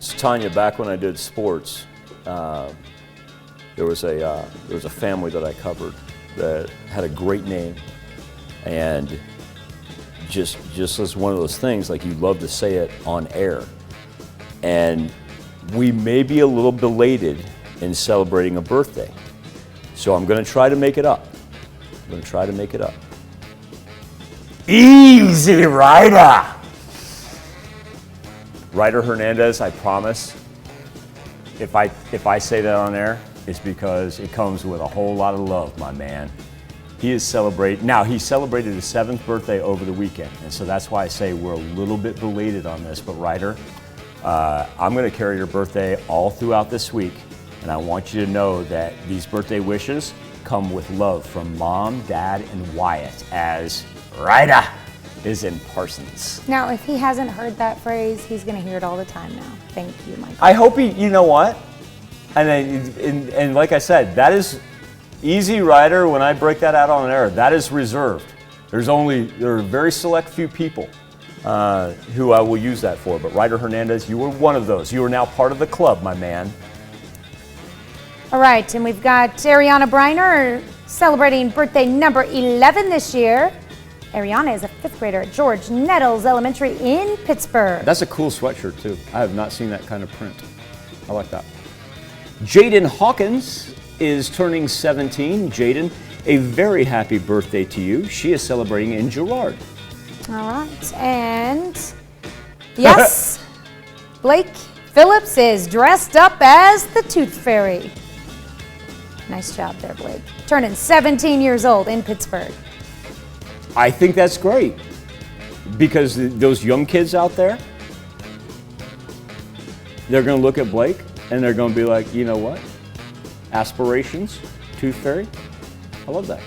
So Tanya, back when I did sports, there was a family that I covered that had a great name, and just as one of those things, like you love to say it on air, and we may be a little belated in celebrating a birthday, so I'm going to try to make it up. I'm going to try to make it up. Easy, Ryder! Ryder Hernandez, I promise, if I say that on air, it's because it comes with a whole lot of love, my man. He is celebrating, now he celebrated his 7th birthday over the weekend, and so that's why I say we're a little bit belated on this, but Ryder, I'm gonna carry your birthday all throughout this week, and I want you to know that these birthday wishes come with love from Mom, Dad, and Wyatt, as Ryder is in Parsons. Now, if he hasn't heard that phrase, he's going to hear it all the time now. Thank you, Michael. I hope he, you know what? And like I said, that is easy, Ryder. When I break that out on air, that is reserved. There are a very select few people who I will use that for. But Ryder Hernandez, you were one of those. You are now part of the club, my man. All right, and we've got Ariana Breiner celebrating birthday number 11 this year. Ariana is a 5th grader at George Nettles Elementary in Pittsburgh. That's a cool sweatshirt, too. I have not seen that kind of print. I like that. Jaden Hawkins is turning 17. Jaden, a very happy birthday to you. She is celebrating in Girard. All right, and yes, Blake Phillips is dressed up as the Tooth Fairy. Nice job there, Blake. Turning 17 years old in Pittsburgh. I think that's great, because those young kids out there, they're going to look at Blake and they're going to be like, you know what? Aspirations, Tooth Fairy. I love that.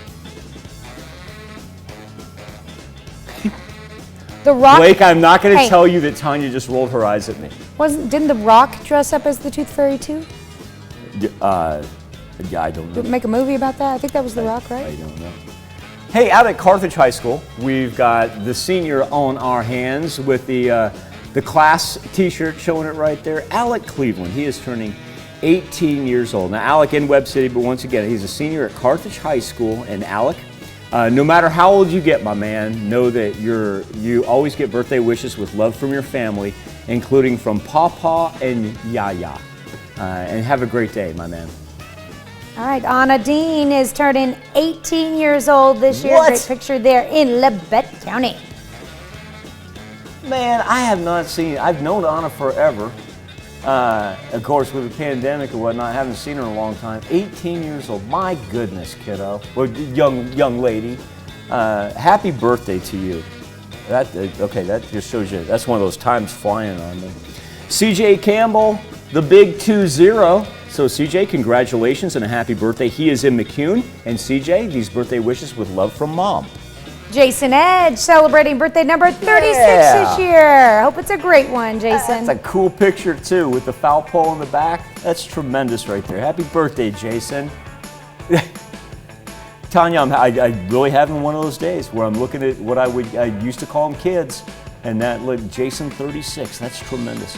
The Rock. Blake, I'm not going to tell you that Tanya just rolled her eyes at me. Didn't The Rock dress up as the Tooth Fairy too? Yeah, I don't know. Make a movie about that? I think that was The Rock, right? I don't know. Hey, out at Carthage High School, we've got the senior on our hands with the class t-shirt showing it right there. Alec Cleveland, he is turning 18 years old. Now, Alec in Webb City, but once again, he's a senior at Carthage High School. And Alec, no matter how old you get, my man, know that you always get birthday wishes with love from your family, including from Papa and Yaya. And have a great day, my man. All right, Anna Dean is turning 18 years old this year. What? Great picture there in Labette County. Man, I have not seen, I've known Anna forever. Of course, with the pandemic and whatnot, I haven't seen her in a long time. 18 years old, my goodness, kiddo. Well, young lady. Happy birthday to you. Okay, that just shows you, that's one of those times flying on me. CJ Campbell, the big 2-0. So CJ, congratulations and a happy birthday. He is in McCune. And CJ, these birthday wishes with love from Mom. Jason Edge celebrating birthday number 36 this year. Hope it's a great one, Jason. That's a cool picture too with the foul pole in the back. That's tremendous right there. Happy birthday, Jason. Tanya, I really having one of those days where I'm looking at what I used to call them kids, and that look, Jason 36. That's tremendous.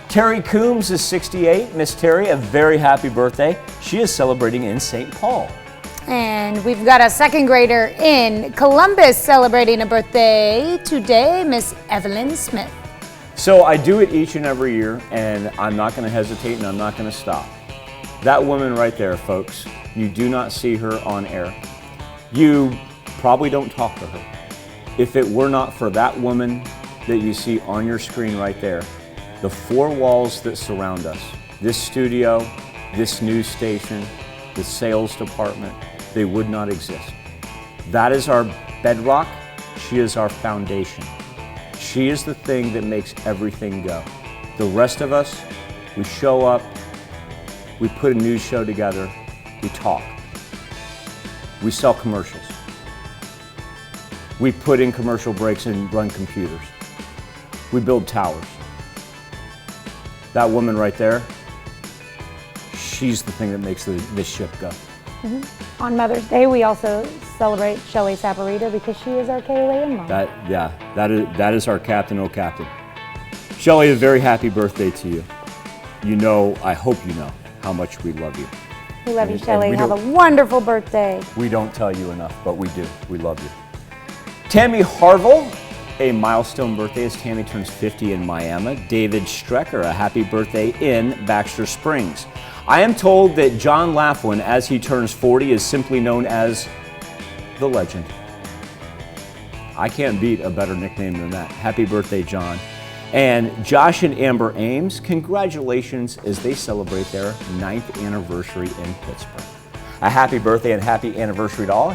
Terry Coombs is 68. Miss Terry, a very happy birthday. She is celebrating in St. Paul. And we've got a 2nd grader in Columbus celebrating a birthday today, Miss Evelyn Smith. So I do it each and every year, and I'm not going to hesitate and I'm not going to stop. That woman right there, folks, you do not see her on air. You probably don't talk to her. If it were not for that woman that you see on your screen right there, the 4 walls that surround us, this studio, this news station, the sales department, they would not exist. That is our bedrock. She is our foundation. She is the thing that makes everything go. The rest of us, we show up, we put a news show together, we talk. We sell commercials. We put in commercial breaks and run computers. We build towers. That woman right there, she's the thing that makes this ship go. Mm-hmm. On Mother's Day, we also celebrate Shelly Sabarita because she is our KOAN mom. That is our captain, oh captain. Shelly, a very happy birthday to you. you know, I hope you know how much we love you. We love you, And Shelly. we Have a don't- wonderful birthday. We don't tell you enough, but we do. We love you. Tammy Harville, a milestone birthday as Tammy turns 50 in Miami. David Strecker, a happy birthday in Baxter Springs. I am told that John Laughlin, as he turns 40, is simply known as the legend. I can't beat a better nickname than that. Happy birthday, John. And Josh and Amber Ames, congratulations as they celebrate their 9th anniversary in Pittsburgh. A happy birthday and happy anniversary to all.